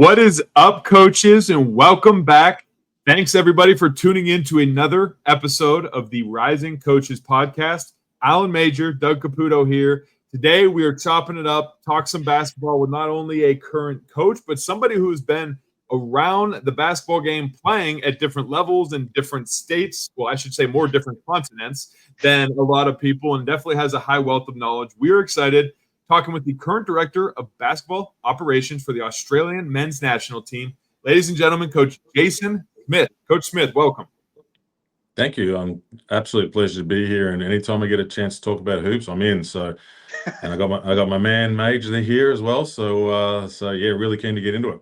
What is up, coaches, and welcome back. Thanks, everybody, for tuning in to another episode of the Rising Coaches Podcast. Alan Major, Doug Caputo here. Today, we are chopping it up, talk some basketball with not only a current coach, but somebody who's been around the basketball game playing at different levels in different states. Well, I should say more different continents than a lot of people, and definitely has a high wealth of knowledge. We are excited talking with the current director of basketball operations for the Australian men's national team. Ladies and gentlemen, Coach Jason Smith. Coach Smith, welcome. Thank you. Absolute pleasure to be here. And anytime I get a chance to talk about hoops, I'm in. So, and I got my man Major here as well. So yeah, really keen to get into it.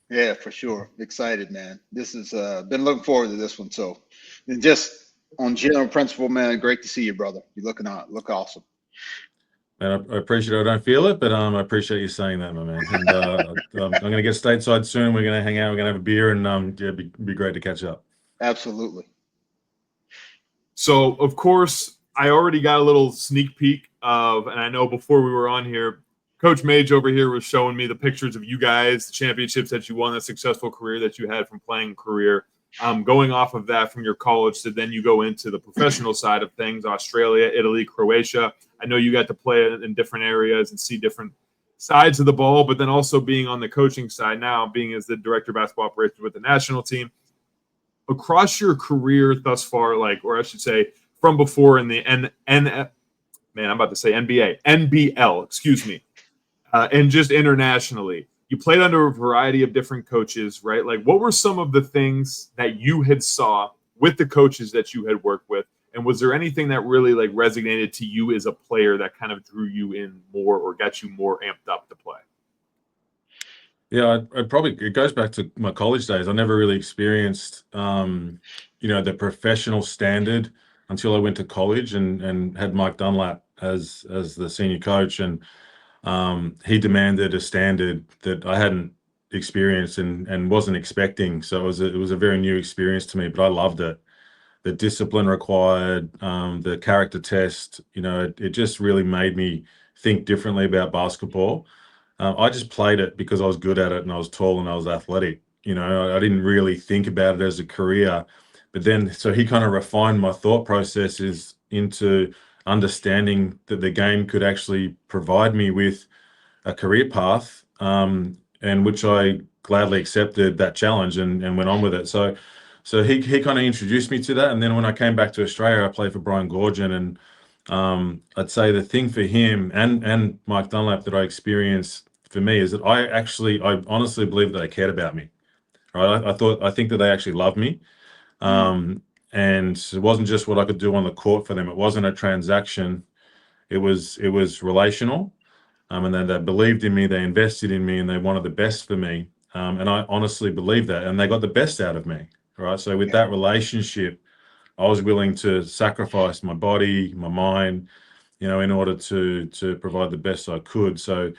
Yeah, for sure. Excited, man. This is been looking forward to this one. So, and just on general principle, man, great to see you, brother. You look awesome. And I appreciate it. I don't feel it, but I appreciate you saying that, my man. And I'm going to get stateside soon. We're going to hang out. We're going to have a beer, and yeah, be great to catch up. Absolutely. So, of course, I already got a little sneak peek of, and I know before we were on here, Coach Mage over here was showing me the pictures of you guys, the championships that you won, the successful career that you had from playing career. Going off of that from your college to then you go into the professional side of things, Australia, Italy, Croatia. I know you got to play in different areas and see different sides of the ball, but then also being on the coaching side now, being as the director of basketball operations with the national team. Across your career thus far, or I should say from before in the NBL, excuse me, and just internationally, you played under a variety of different coaches, right? Like, what were some of the things that you had saw with the coaches that you had worked with? And was there anything that really resonated to you as a player that kind of drew you in more or got you more amped up to play? Yeah, it goes back to my college days. I never really experienced, the professional standard until I went to college and had Mike Dunlap as the senior coach, and he demanded a standard that I hadn't experienced and wasn't expecting. So it was a very new experience to me, but I loved it. The discipline required, the character test, it just really made me think differently about basketball. I just played it because I was good at it and I was tall and I was athletic. I didn't really think about it as a career. But then, so he kind of refined my thought processes into understanding that the game could actually provide me with a career path, and which I gladly accepted that challenge and went on with it. So he kind of introduced me to that. And then when I came back to Australia, I played for Brian Gorgon, and I'd say the thing for him and Mike Dunlap that I experienced for me is that I honestly believe that they cared about me. Right? I think that they actually loved me. And it wasn't just what I could do on the court for them. It wasn't a transaction. It was relational. And then they believed in me, they invested in me, and they wanted the best for me. And I honestly believe that. And they got the best out of me. Right. So with that relationship, I was willing to sacrifice my body, my mind, in order to provide the best I could. So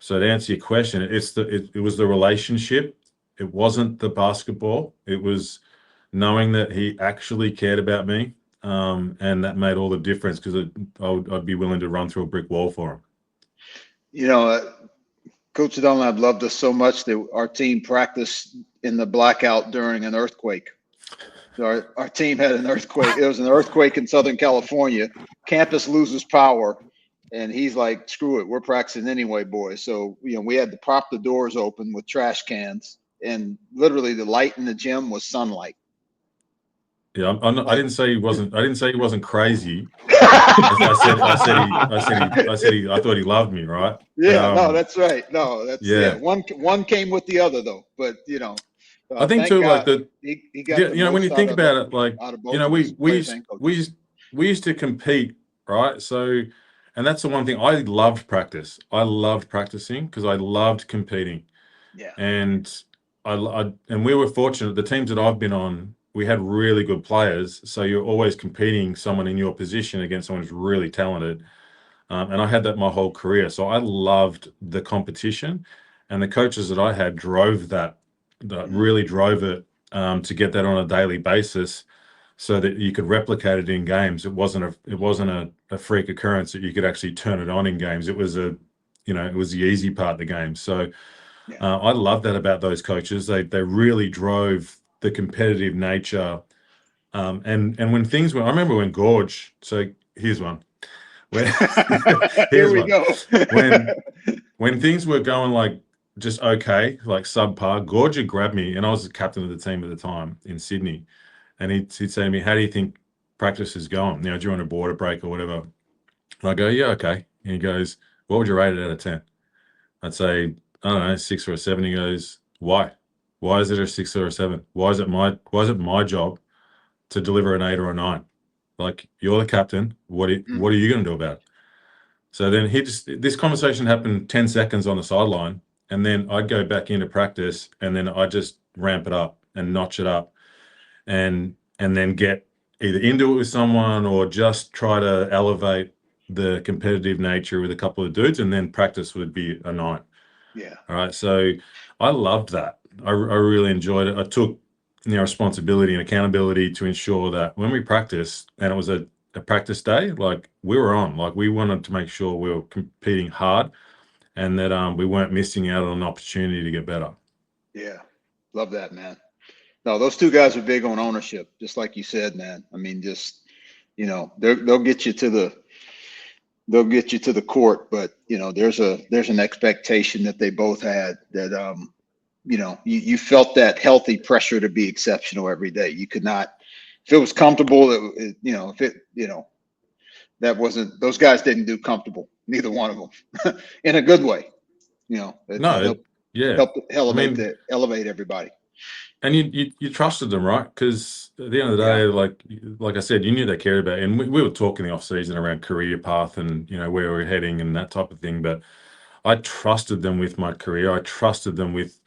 to answer your question, it was the relationship. It wasn't the basketball. It was knowing that he actually cared about me, and that made all the difference because I'd be willing to run through a brick wall for him. Coach Dunlap loved us so much that our team practiced in the blackout during an earthquake. So our team had an earthquake. It was an earthquake in Southern California. Campus loses power, and he's like, "Screw it, we're practicing anyway, boys." So we had to prop the doors open with trash cans, and literally the light in the gym was sunlight. Yeah, I didn't say he wasn't. I didn't say he wasn't crazy. I thought he loved me, right? Yeah, no, that's right. No, that's One came with the other though, but I think too, God, he got when you think about it, we used to compete, right? So, and that's the one thing I loved practice. I loved practicing because I loved competing. Yeah, and and we were fortunate. The teams that I've been on, we had really good players, so you're always competing someone in your position against someone who's really talented. And I had that my whole career. So I loved the competition, and the coaches that I had drove that really drove it to get that on a daily basis so that you could replicate it in games. It wasn't a freak occurrence that you could actually turn it on in games. It was it was the easy part of the game. So I love that about those coaches. They really drove the competitive nature. And when things were, I remember when Gorge. So here's one. Here we go. when things were going like just okay, like subpar, Gorge would grab me, and I was the captain of the team at the time in Sydney, and he'd say to me, "How do you think practice is going? You know, during a border break or whatever?" And I go, "Yeah, okay." And he goes, "What would you rate it out of 10?" I'd say, "I don't know, 6 or a 7." He goes, "Why? Why is it a 6 or a 7? Why is it my job to deliver an 8 or a 9? Like, you're the captain. What are you going to do about it?" So then this conversation happened 10 seconds on the sideline, and then I'd go back into practice, and then I'd just ramp it up and notch it up, and then get either into it with someone or just try to elevate the competitive nature with a couple of dudes, and then practice would be a 9. Yeah. All right. So I loved that. I really enjoyed it. I took responsibility and accountability to ensure that when we practiced and it was a practice day, like we were on, like we wanted to make sure we were competing hard and that we weren't missing out on an opportunity to get better. Yeah. Love that, man. No, those two guys are big on ownership, just like you said, man. I mean, just, they'll get you to the court, but there's an expectation that they both had that you felt that healthy pressure to be exceptional every day. You could not, if it was comfortable, that wasn't, those guys didn't do comfortable, neither one of them, in a good way. Helped elevate everybody. And you trusted them, right? Because at the end of the day, like I said, you knew they cared about it. And we were talking the off season around career path and where we're heading and that type of thing. But I trusted them with my career. I trusted them with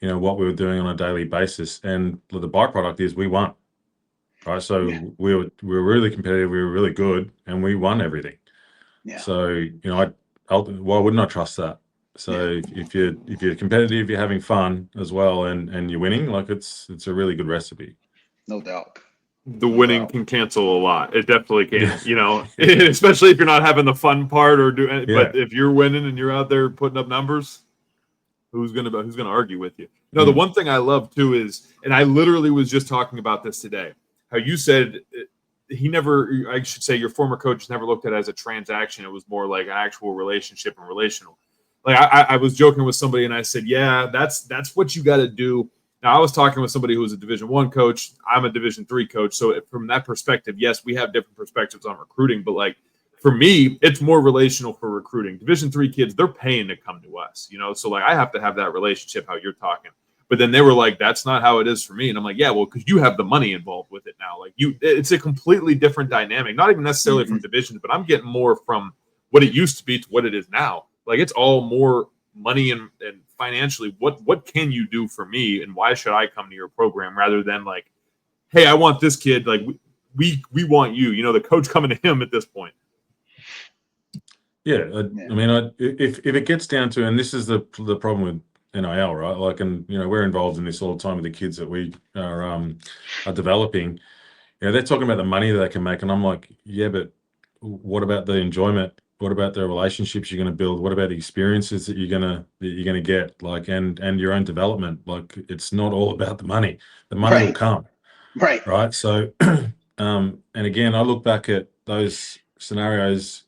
what we were doing on a daily basis. And the byproduct is we won, right? So we were really competitive. We were really good, and we won everything. Yeah. So why wouldn't I trust that? So if you're competitive, you're having fun as well, and you're winning, like it's a really good recipe. No doubt. The winning can cancel a lot. It definitely can, especially if you're not having the fun part or doing. But if you're winning and you're out there putting up numbers, who's gonna argue with you? The one thing I love too is, and I literally was just talking about this today, how you said I should say your former coach never looked at it as a transaction. It was more like an actual relationship and relational. Like I was joking with somebody and I said, yeah, that's what you got to do. Now I was talking with somebody who was a Division I coach. I'm a Division III coach. So from that perspective, yes, we have different perspectives on recruiting, but like for me, it's more relational for recruiting. Division III kids, they're paying to come to us, so like I have to have that relationship, how you're talking. But then they were like, that's not how it is for me. And I'm like, yeah, well, because you have the money involved with it now. Like it's a completely different dynamic, not even necessarily from divisions, but I'm getting more from what it used to be to what it is now. Like it's all more money and financially, what can you do for me and why should I come to your program rather than like, hey, I want this kid. Like we want you, the coach coming to him at this point. Yeah. I mean, if it gets down to, and this is the problem with NIL, right? Like, and we're involved in this all the time with the kids that we are developing. They're talking about the money that they can make, and I'm like, yeah, but what about the enjoyment? What about the relationships you're going to build? What about the experiences that you're gonna get? Like, and your own development. Like, it's not all about the money. The money will come, right? So, and again, I look back at those scenarios,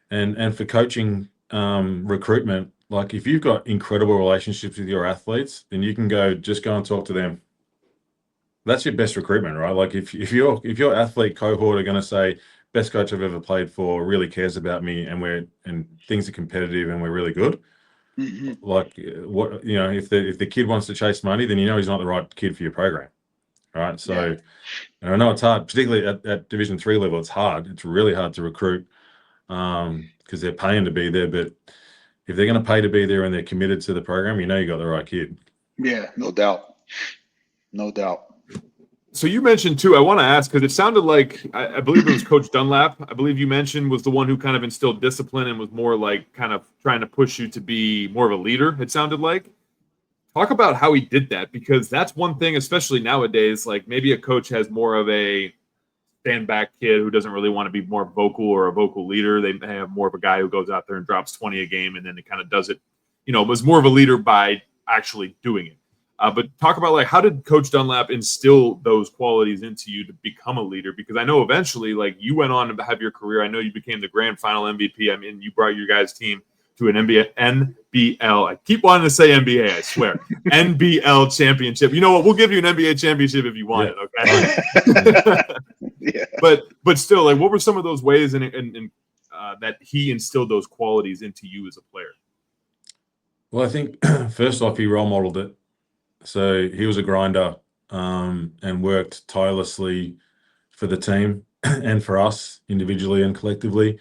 and for coaching recruitment. Like if you've got incredible relationships with your athletes, then you can go and talk to them. That's your best recruitment, right? Like if your athlete cohort are going to say, best coach I've ever played for, really cares about me, and things are competitive and we're really good. Like what, if the kid wants to chase money, then he's not the right kid for your program. Right. So I know it's hard, particularly at Division III level, it's hard. It's really hard to recruit because they're paying to be there, but if they're going to pay to be there and they're committed to the program, you got the right kid. Yeah, no doubt. No doubt. So you mentioned too, I want to ask, because it sounded like, I believe it was Coach Dunlap, I believe you mentioned, was the one who kind of instilled discipline and was more like kind of trying to push you to be more of a leader, it sounded like. Talk about how he did that, because that's one thing, especially nowadays, like maybe a coach has more of a stand back kid who doesn't really want to be more vocal or a vocal leader. They have more of a guy who goes out there and drops 20 a game and then it kind of does it, was more of a leader by actually doing it. But talk about like how did Coach Dunlap instill those qualities into you to become a leader? Because I know eventually, like you went on to have your career. I know you became the grand final MVP. I mean, you brought your guys' team to an NBL. I keep wanting to say NBA. I swear, NBL championship. You know what? We'll give you an NBA championship if you want it. Okay. Yeah. But still, like, what were some of those ways and that he instilled those qualities into you as a player? Well, I think first off, he role modeled it. So he was a grinder and worked tirelessly for the team and for us individually and collectively.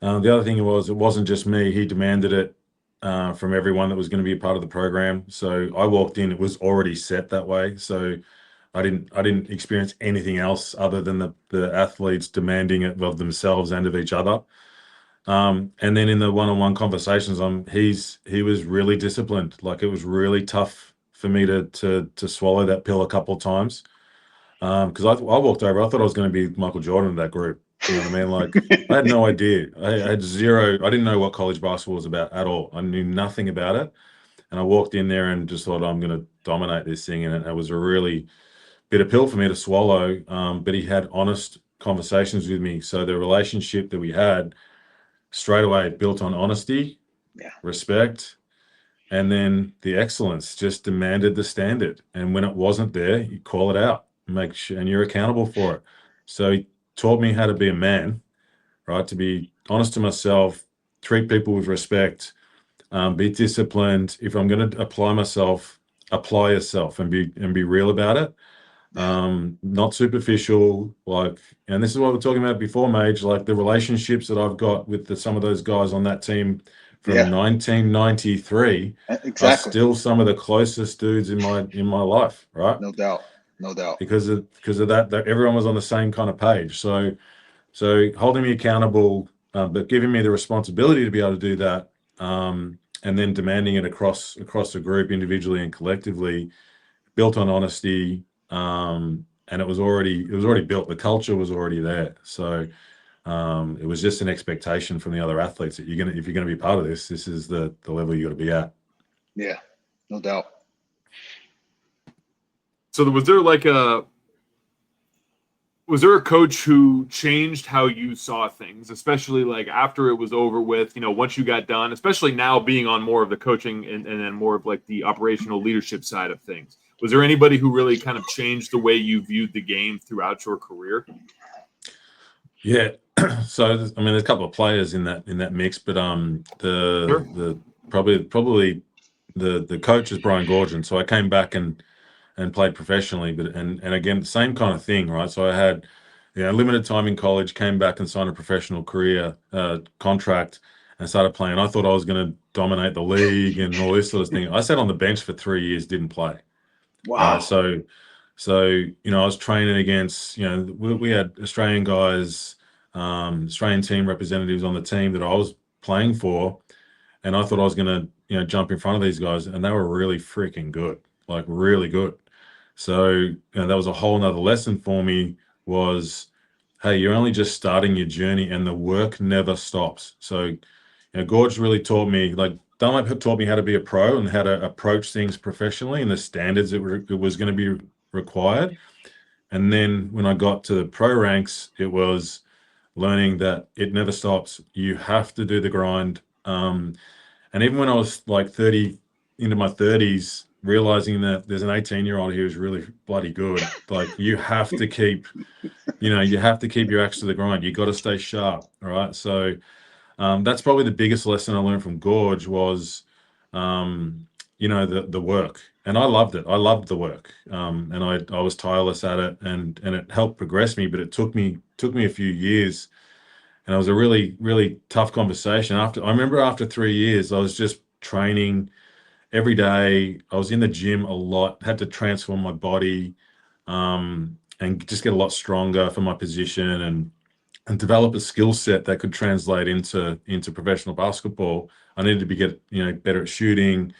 The other thing it wasn't just me. He demanded it from everyone that was going to be a part of the program. So I walked in, it was already set that way. So I didn't experience anything else other than the athletes demanding it of themselves and of each other. And then in the one-on-one conversations, he was really disciplined. Like it was really tough for me to swallow that pill a couple of times. Because I walked over, I thought I was going to be Michael Jordan in that group. You know what I mean? Like I had no idea. I had zero. I didn't know what college basketball was about at all. I knew nothing about it. And I walked in there and just thought I'm going to dominate this thing. And it was a really bitter pill for me to swallow. But he had honest conversations with me. So the relationship that we had straight away built on honesty, respect, and then the excellence. Just demanded the standard. And when it wasn't there, you call it out, make sure, and you're accountable for it. So he taught me how to be a man, right? To be honest to myself, treat people with respect, be disciplined. If I'm going to apply myself, apply yourself and be real about it. Not superficial, like, and this is what we're talking about before, Mage, like the relationships that I've got with some of those guys on that team from 1993 are still some of the closest dudes in my life, right? No doubt. Because of that everyone was on the same kind of page. So holding me accountable, but giving me the responsibility to be able to do that, and then demanding it across the group individually and collectively, built on honesty. And it was already built. The culture was already there. So it was just an expectation from the other athletes that if you're gonna be part of this is the level you got to be at. Yeah, no doubt. So was there a coach who changed how you saw things, especially like after it was over with, you know, once you got done, especially now being on more of the coaching and then more of like the operational leadership side of things? Was there anybody who really kind of changed the way you viewed the game throughout your career? Yeah. So I mean, there's a couple of players in that mix, but probably the coach is Brian Gorgon. So I came back and played professionally, but and again, the same kind of thing, right? So I had limited time in college, came back and signed a professional career contract and started playing. I thought I was going to dominate the league and all this sort of thing. I sat on the bench for 3 years, didn't play. Wow. So I was training against, we had Australian guys, Australian team representatives on the team that I was playing for, and I thought I was going to jump in front of these guys, and they were really freaking good, like really good. So that was a whole nother lesson for me was, hey, you're only just starting your journey and the work never stops. So Gorge really taught me, like Dunlap taught me how to be a pro and how to approach things professionally and the standards it was going to be required. And then when I got to the pro ranks, it was learning that it never stops. You have to do the grind. And even when I was like 30, into my 30s, realizing that there's an 18-year-old who's really bloody good, like you have to keep your axe to the grind. You got to stay sharp. All right. So that's probably the biggest lesson I learned from Gorge was, the work. And I loved it. I loved the work. And I was tireless at it and it helped progress me, but it took me a few years. And it was a really, really tough conversation. I remember after 3 years, I was just training every day. I was in the gym a lot, had to transform my body, and just get a lot stronger for my position and develop a skill set that could translate into professional basketball. I needed to get better at shooting.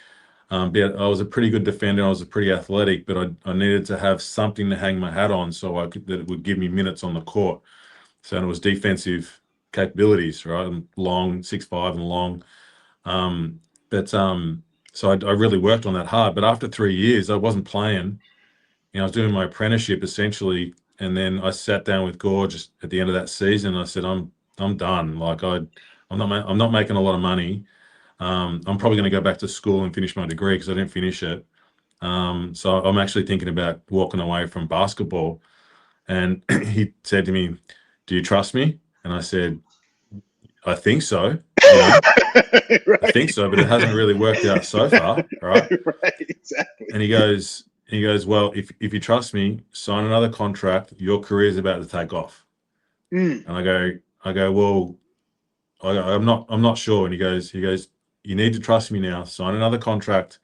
I was a pretty good defender. I was pretty athletic, but I needed to have something to hang my hat on that it would give me minutes on the court. So it was defensive capabilities, right? I'm long, 6'5" and long. So I really worked on that hard. But after 3 years, I wasn't playing. I was doing my apprenticeship essentially, and then I sat down with Gorge at the end of that season. And I said, I'm done. Like I'm not making a lot of money. I'm probably going to go back to school and finish my degree because I didn't finish it. So I'm actually thinking about walking away from basketball. And he said to me, "Do you trust me?" And I said, "I think so. Right. I think so, but it hasn't really worked out so far, right?" Right, exactly. And he goes, "Well, if you trust me, sign another contract. Your career is about to take off." Mm. And I go, "Well, I'm not sure." And he goes, "You need to trust me now. Sign another contract.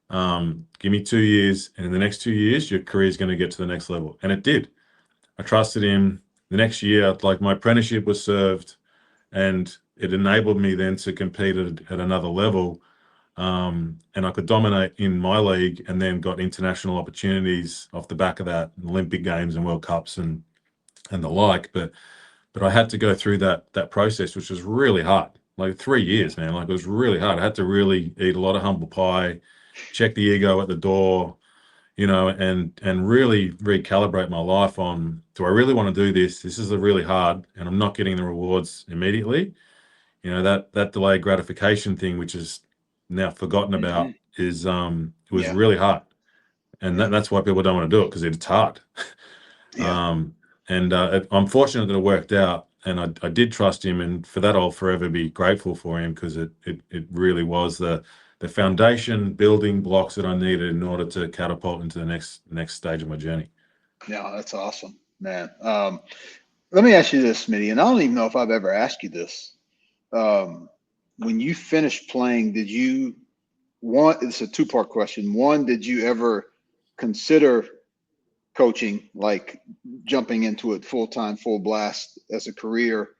Give me 2 years, and in the next 2 years, your career is going to get to the next level." And it did. I trusted him. The next year, like my apprenticeship was served, and it enabled me then to compete at another level. And I could dominate in my league, and then got international opportunities off the back of that, Olympic Games and World Cups and the like. But I had to go through that process, which was really hard. Like 3 years, man. Like it was really hard. I had to really eat a lot of humble pie, check the ego at the door, and really recalibrate my life on, do I really want to do this? This is really hard, and I'm not getting the rewards immediately. That delayed gratification thing, which is now forgotten about, is was Yeah. really hard, and Yeah. that's why people don't want to do it, because it's hard. Yeah. And I'm fortunate that it worked out, and I did trust him, and for that I'll forever be grateful for him, because it really was the foundation building blocks that I needed in order to catapult into the next stage of my journey. Yeah, that's awesome, man. Let me ask you this, Smitty, and I don't even know if I've ever asked you this. When you finished playing, did you it's a two-part question. One, did you ever consider coaching, like jumping into it full time, full blast as a career?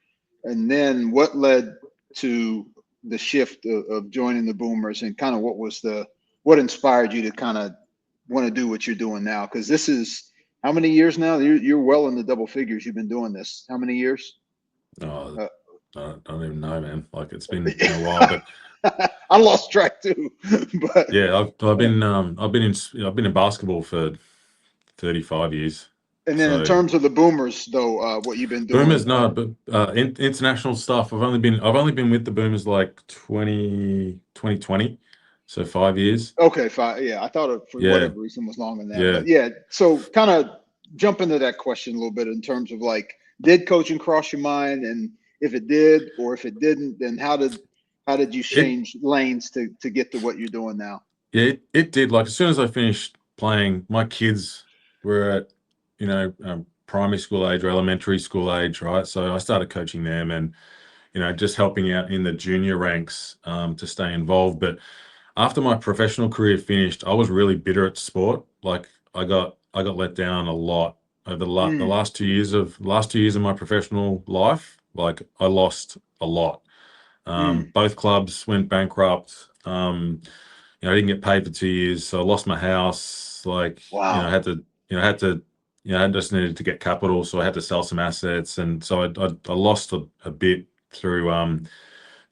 And then what led to the shift of joining the Boomers, and kind of what inspired you to kind of want to do what you're doing now? Because this is how many years now? You're well in the double figures. You've been doing this. How many years? I don't even know, man. Like it's been a while, but I lost track too. But yeah, I've been in basketball for 35 years. And then in terms of the Boomers, though, what you've been doing? Boomers, no, but international stuff. I've only been with the Boomers like 2020, so 5 years. Okay, fine. Yeah, I thought it for whatever reason was longer than that. Yeah. But yeah, so kind of jump into that question a little bit in terms of like, did coaching cross your mind, and if it did, or if it didn't, then how did you change lanes to get to what you're doing now? Yeah, it did. Like as soon as I finished playing, my kids were at primary school age or elementary school age, right? So I started coaching them, and just helping out in the junior ranks to stay involved. But after my professional career finished, I was really bitter at sport. Like I got let down a lot over the last 2 years of my professional life. Like I lost a lot. Both clubs went bankrupt. I didn't get paid for 2 years, so I lost my house. Like, Wow. I just needed to get capital, so I had to sell some assets, and so I lost a bit through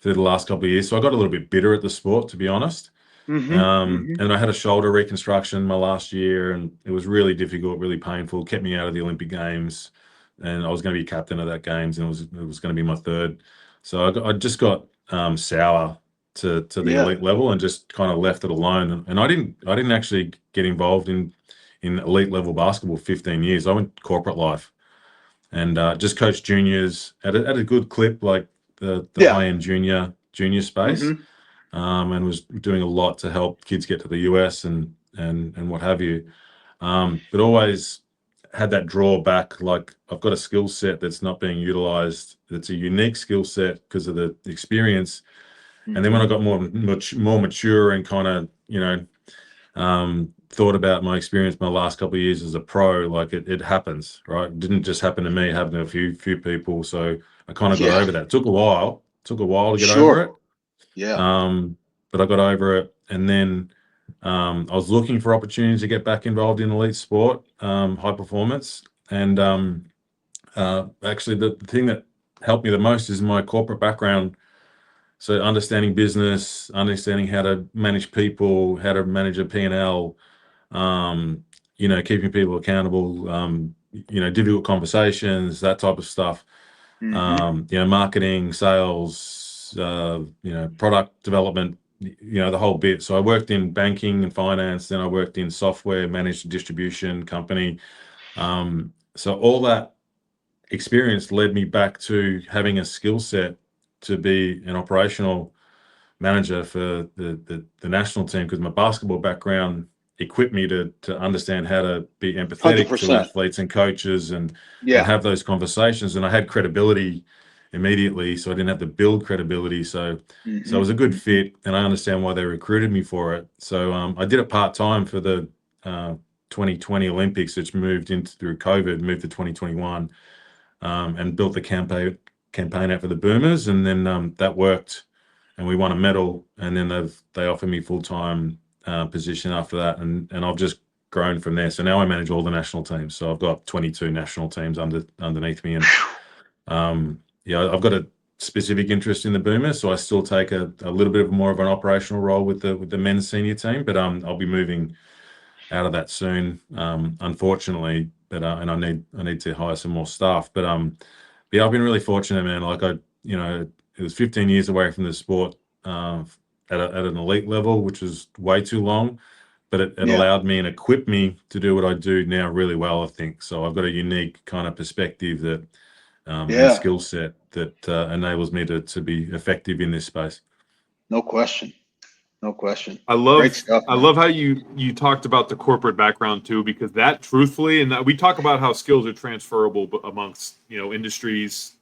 the last couple of years. So I got a little bit bitter at the sport, to be honest. And I had a shoulder reconstruction my last year, and it was really difficult, really painful. Kept me out of the Olympic Games, and I was going to be captain of that Games, and it was going to be my third. So I just got sour to the elite level, and just kind of left it alone. And I didn't actually get involved in elite level basketball 15 years. I went corporate life, and just coached juniors at a good clip, like the high end junior space. And was doing a lot to help kids get to the US and what have you. But always had that drawback, like I've got a skill set that's not being utilized. It's a unique skill set because of the experience. And then when I got more mature and kind of, thought about my experience my last couple of years as a pro, like it happens, right? It didn't just happen to me, it happened to a few people. So I kind of got over that. It took a while to get over it. Yeah. But I got over it, and then I was looking for opportunities to get back involved in elite sport, high performance, and actually the thing that helped me the most is my corporate background. So understanding business, understanding how to manage people, how to manage a P&L, keeping people accountable, difficult conversations, that type of stuff. Marketing, sales, product development, the whole bit. So I worked in banking and finance, then I worked in software, managed a distribution company. So all that experience led me back to having a skill set to be an operational manager for the national team, because my basketball background equipped me to understand how to be empathetic to 100%. athletes and coaches and Yeah. have those conversations. And I had credibility immediately, so I didn't have to build credibility. So it was a good fit, and I understand why they recruited me for it. So I did it part-time for the 2020 Olympics, which moved into through COVID, moved to 2021, and built the campaign out for the Boomers, and then that worked, and we won a medal, and then they offered me full-time position after that, and I've just grown from there. So now I manage all the national teams. So I've got 22 national teams underneath me, and I've got a specific interest in the Boomers, so I still take a little bit more of an operational role with the men's senior team, but I'll be moving out of that soon, unfortunately. But and I need to hire some more staff. But I've been really fortunate, man. Like it was 15 years away from the sport at an elite level, which was way too long. But it allowed me and equipped me to do what I do now really well, I think. So I've got a unique kind of perspective that and skill set that enables me to be effective in this space. No question. No question. I love Great stuff, I man. love how you talked about the corporate background too, because that truthfully, and we talk about how skills are transferable amongst industries,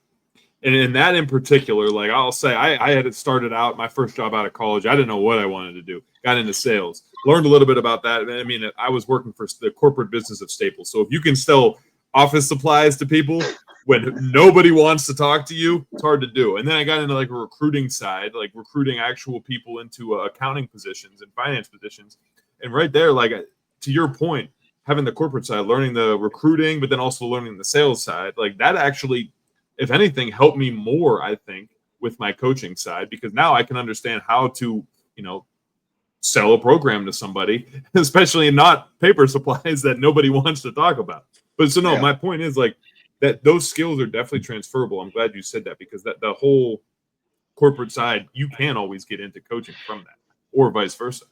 and in that in particular, like I'll say, I had started out my first job out of college. I didn't know what I wanted to do. Got into sales, learned a little bit about that. I mean, I was working for the corporate business of Staples. So if you can sell office supplies to people when nobody wants to talk to you, it's hard to do. And then I got into like a recruiting side, like recruiting actual people into accounting positions and finance positions. And right there, like to your point, having the corporate side, learning the recruiting, but then also learning the sales side, like that actually, if anything, helped me more, I think, with my coaching side, because now I can understand how to, sell a program to somebody, especially not paper supplies that nobody wants to talk about. But so my point is like that those skills are definitely transferable. I'm glad you said that, because that the whole corporate side, you can always get into coaching from that, or vice versa.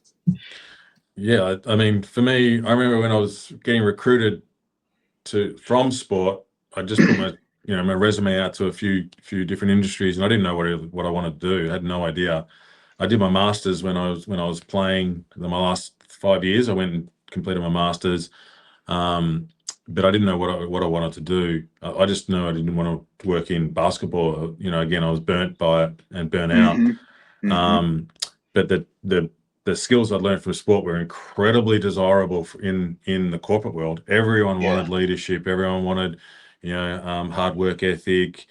Yeah, I mean, for me, I remember when I was getting recruited from sport, I just put my resume out to a few different industries, and I didn't know what I wanted to do. I had no idea. I did my master's when I was playing. My last 5 years, I went and completed my master's, but I didn't know what I wanted to do. I just knew I didn't want to work in basketball. Again, I was burnt by it and burnt out. But the skills I learned from sport were incredibly desirable in the corporate world. Everyone wanted leadership. Everyone wanted, hard work ethic,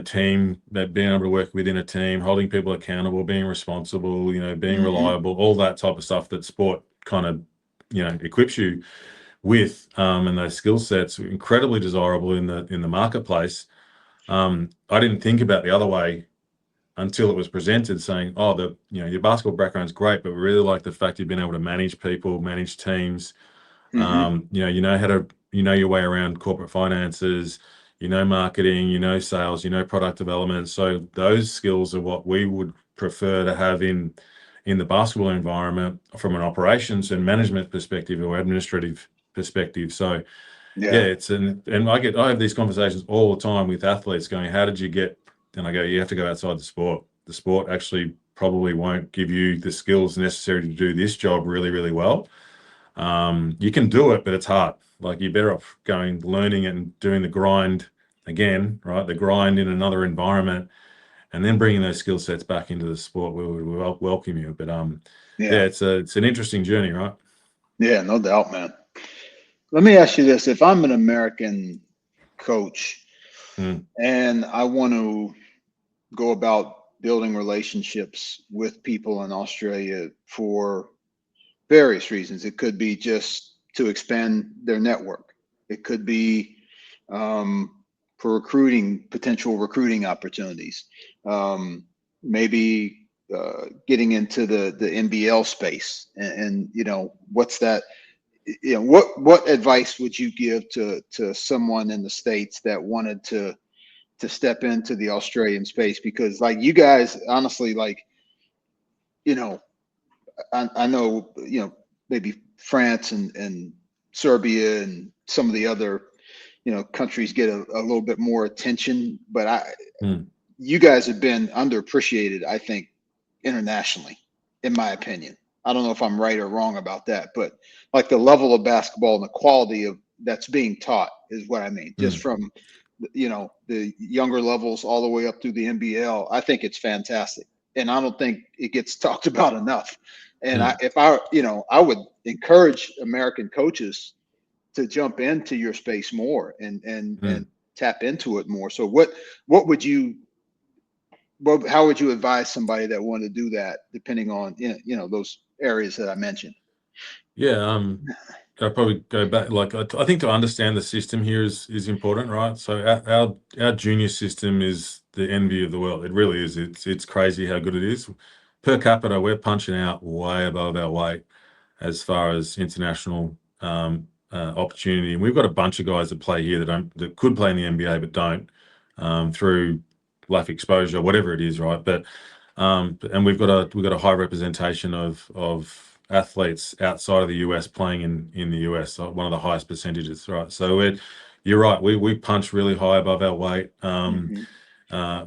team, that being able to work within a team, holding people accountable, being responsible, being reliable, all that type of stuff that sport kind of, equips you with, and those skill sets were incredibly desirable in the marketplace. I didn't think about the other way until it was presented, saying, "Oh, your basketball background's great, but we really like the fact you've been able to manage people, manage teams. You know how to, your way around corporate finances, marketing, sales, product development. So those skills are what we would prefer to have in the basketball environment from an operations and management perspective or administrative perspective." So and I have these conversations all the time with athletes going, "How did you get?" And I go, "You have to go outside the sport. The sport actually probably won't give you the skills necessary to do this job really, really well. You can do it, but it's hard. Like, you're better off learning it and doing the grind again, right? The grind in another environment, and then bringing those skill sets back into the sport. We would welcome you." But it's an interesting journey, right? Yeah, no doubt, man. Let me ask you this: if I'm an American coach and I want to go about building relationships with people in Australia for various reasons, it could be just to expand their network. It could be for potential recruiting opportunities. maybe getting into the NBL space, and what's that? What advice would you give to someone in the States that wanted to step into the Australian space? Because like you guys, honestly, like, I know, maybe France and Serbia and some of the other, countries get a little bit more attention, but you guys have been underappreciated, I think, internationally, in my opinion. I don't know if I'm right or wrong about that, but like the level of basketball and the quality of that's being taught is what I mean. Just from, the younger levels all the way up through the NBL, I think it's fantastic. And I don't think it gets talked about enough. And I would encourage American coaches to jump into your space more and tap into it more. So how would you advise somebody that wanted to do that, depending on those areas that I mentioned? Yeah, I'll probably go back. Like I think to understand the system here is important, right? So our junior system is the envy of the world. It really is. It's crazy how good it is. Per capita, we're punching out way above our weight as far as international opportunity. And we've got a bunch of guys that play here that could play in the NBA but don't through life exposure, whatever it is, right? But and we've got a high representation of athletes outside of the US playing in the US, so one of the highest percentages, right? So you're right, we punch really high above our weight.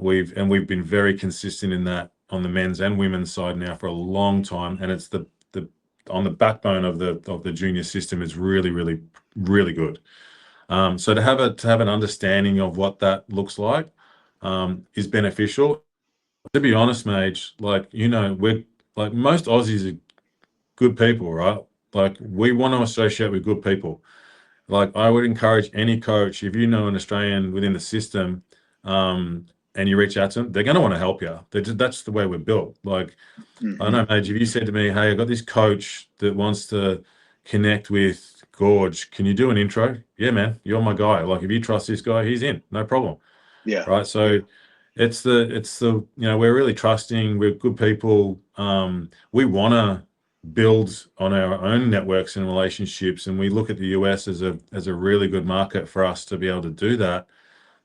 We've been very consistent in that on the men's and women's side now for a long time, and it's the on the backbone of the junior system is really, really, really good. So to have an understanding of what that looks like is beneficial. To be honest, Mage, like, we're like most Aussies are good people, right? Like we want to associate with good people. Like I would encourage any coach, if you know an Australian within the system, and you reach out to them, they're going to want to help you. That's the way we're built. Like, I don't know, Mage, if you said to me, hey, I got this coach that wants to connect with Gorge, can you do an intro? Yeah, man, you're my guy. Like if you trust this guy, he's in, no problem. Yeah. Right. So it's the we're really trusting, we're good people. We want to build on our own networks and relationships, and we look at the US as a really good market for us to be able to do that,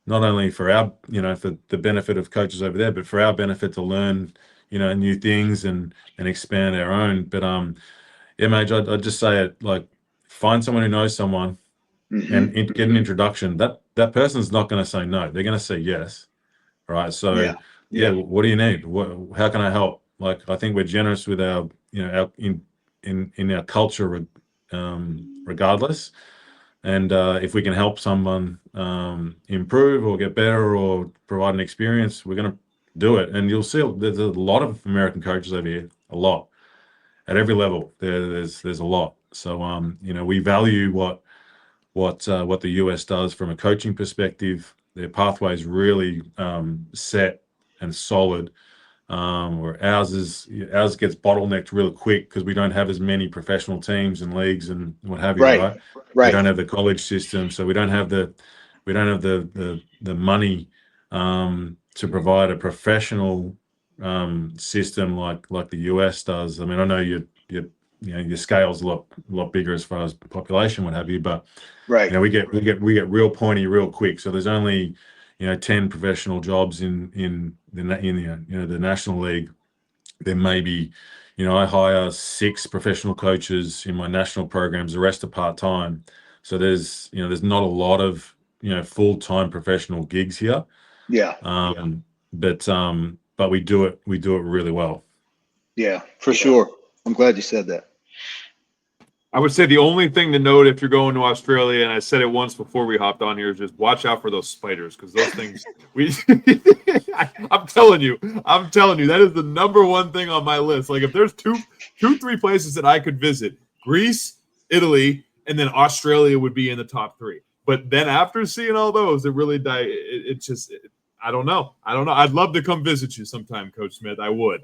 not only for our for the benefit of coaches over there, but for our benefit to learn new things and expand our own. But yeah, Mage, I'd just say it, like, find someone who knows someone and get an introduction. That person's not going to say no, they're going to say yes. Right. So yeah, what do you need? How can I help? Like, I think we're generous with our, our in our culture, regardless. And if we can help someone improve or get better or provide an experience, we're going to do it. And you'll see there's a lot of American coaches over here, a lot at every level. There's a lot. So we value what the US does from a coaching perspective. Their pathway's really set and solid. Where ours gets bottlenecked real quick because we don't have as many professional teams and leagues and what have you, right? We don't have the college system, so we don't have the money to provide a professional system like the US does. I mean, I know your scale's a lot bigger as far as population, what have you, but we get real pointy real quick. So there's only 10 professional jobs in the National League. There may be, I hire 6 professional coaches in my national programs. The rest are part-time. So there's not a lot of full-time professional gigs here. But we do it really well. Yeah, for sure. I'm glad you said that. I would say the only thing to note if you're going to Australia, and I said it once before we hopped on here, is just watch out for those spiders, because those things I'm telling you, that is the number one thing on my list. Like if there's 3 places that I could visit, Greece, Italy, and then Australia would be in the top 3. But then after seeing all those, it really I don't know. I'd love to come visit you sometime, Coach Smith. I would.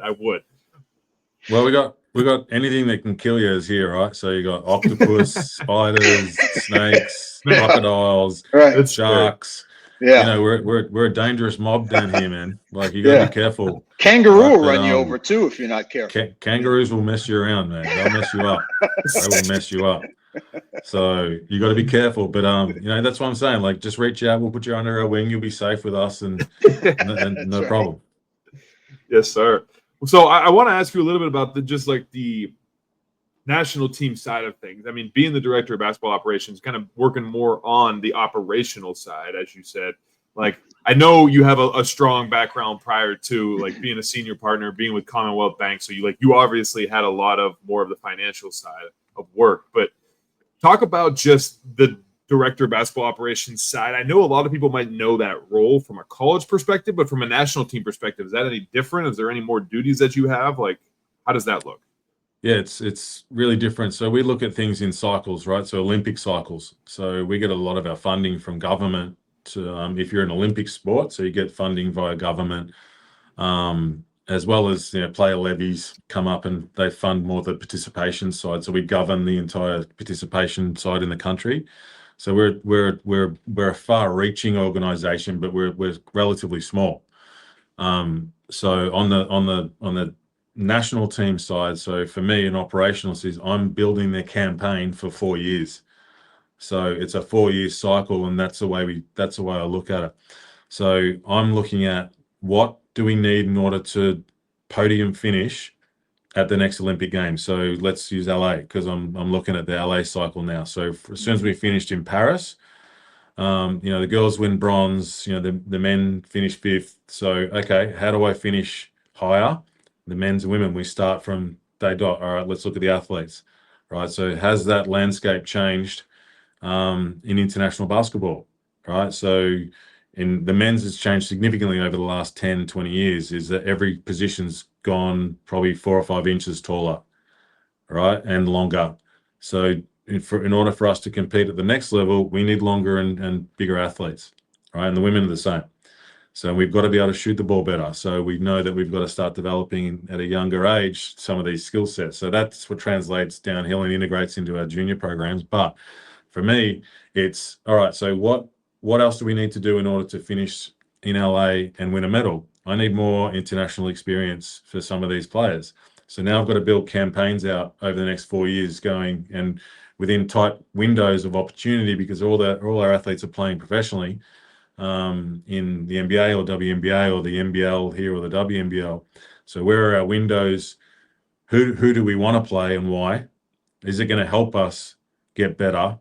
Well, we got anything that can kill you is here, right? So you got octopus, spiders, snakes, crocodiles, sharks. Yeah. we're a dangerous mob down here, man. Like you got to be Yeah. careful. Kangaroo Right? will But run you over too if you're not careful. kangaroos will mess you around, man. They'll mess you up. They will mess you up. So you got to be careful. But that's what I'm saying. Like, just reach out. We'll put you under our wing. You'll be safe with us, and That's no right. problem. Yes, sir. So I want to ask you a little bit about the national team side of things. I mean, being the director of basketball operations, kind of working more on the operational side, as you said. Like, I know you have a strong background prior to like being a senior partner, being with Commonwealth Bank. So you obviously had a lot of more of the financial side of work. But talk about just the director of basketball operations side. I know a lot of people might know that role from a college perspective, but from a national team perspective, is that any different? Is there any more duties that you have? Like, how does that look? Yeah, it's really different. So we look at things in cycles, right? So Olympic cycles. So we get a lot of our funding from government to, if you're an Olympic sport, so you get funding via government, as well as player levies come up and they fund more the participation side. So we govern the entire participation side in the country. So we're a far-reaching organisation, but we're relatively small. So on the national team side, so for me, an operational is I'm building their campaign for 4 years. So it's a 4-year cycle, and that's the way I look at it. So I'm looking at what do we need in order to podium finish at the next Olympic Games. So let's use LA because I'm looking at the LA cycle now. So as soon as we finished in Paris, the girls win bronze, the men finish 5th. So, okay, how do I finish higher? The men's and women, we start from day dot. All right, let's look at the athletes, right? So has that landscape changed in international basketball, right? So in the men's has changed significantly over the last 10, 20 years, is that every position's gone probably 4 or 5 inches taller, right? And longer. So in order for us to compete at the next level, we need longer and bigger athletes, right? And the women are the same. So we've got to be able to shoot the ball better. So we know that we've got to start developing at a younger age some of these skill sets. So that's what translates downhill and integrates into our junior programs. But for me, it's all right. So what else do we need to do in order to finish in LA and win a medal? I need more international experience for some of these players. So now I've got to build campaigns out over the next 4 years going and within tight windows of opportunity because all our athletes are playing professionally in the NBA or WNBA or the NBL here or the WNBL. So where are our windows? Who do we want to play and why? Is it going to help us get better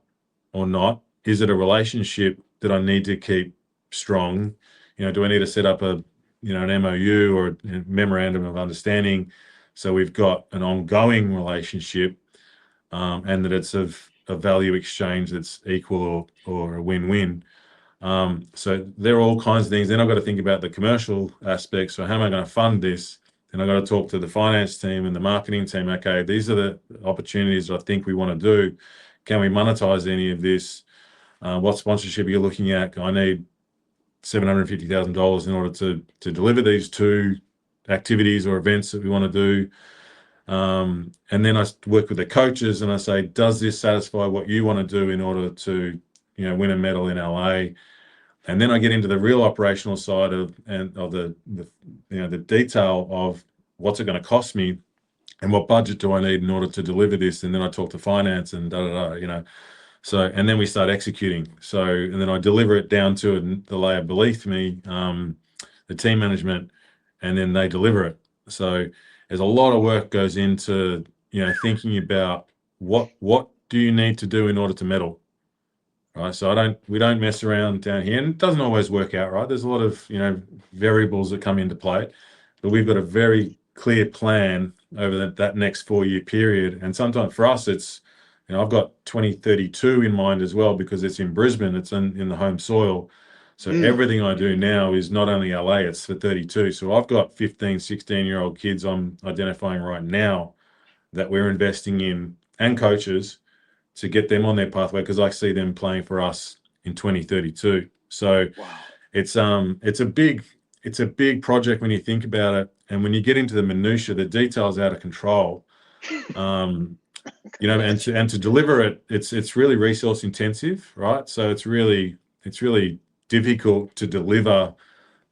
or not? Is it a relationship that I need to keep strong? Do I need to set up an MOU or a memorandum of understanding so we've got an ongoing relationship and that it's of a value exchange that's equal or a win-win? So there are all kinds of things. Then I've got to think about the commercial aspects. So how am I going to fund this? And I've got to talk to the finance team and the marketing team. Okay, these are the opportunities I think we want to do. Can we monetize any of this? What sponsorship are you looking at? I need $750,000 in order to deliver these 2 activities or events that we want to do. And then I work with the coaches and I say, does this satisfy what you want to do in order to win a medal in LA? And then I get into the real operational side of the detail of what's it going to cost me and what budget do I need in order to deliver this. And then I talk to finance and So, and then we start executing. So, and then I deliver it down to the layer beneath me, the team management, and then they deliver it. So there's a lot of work goes into, thinking about what do you need to do in order to medal. Right. So we don't mess around down here, and it doesn't always work out, right? There's a lot of, variables that come into play, but we've got a very clear plan over that next 4-year period. And sometimes for us, it's, I've got 2032 in mind as well, because it's in Brisbane, it's in the home soil. So everything I do now is not only LA, it's for 32. So I've got 15, 16-year-old kids I'm identifying right now that we're investing in and coaches to get them on their pathway, because I see them playing for us in 2032. So Wow. it's a big project when you think about it, and when you get into the minutia, the details out of control. And to deliver it, it's really resource intensive, right? So it's really difficult to deliver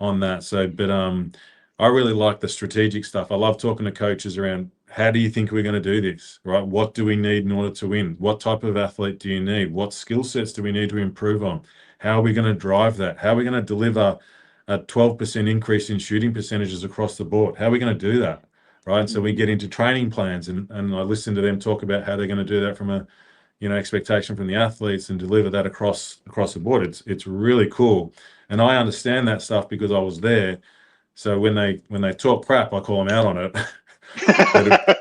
on that. So, but I really like the strategic stuff. I love talking to coaches around, how do you think we're going to do this, right? What do we need in order to win? What type of athlete do you need? What skill sets do we need to improve on? How are we going to drive that? How are we going to deliver a 12% increase in shooting percentages across the board? How are we going to do that, right? And so we get into training plans, and I listen to them talk about how they're going to do that from a, expectation from the athletes, and deliver that across the board. It's really cool. And I understand that stuff because I was there. So when they talk crap, I call them out on it.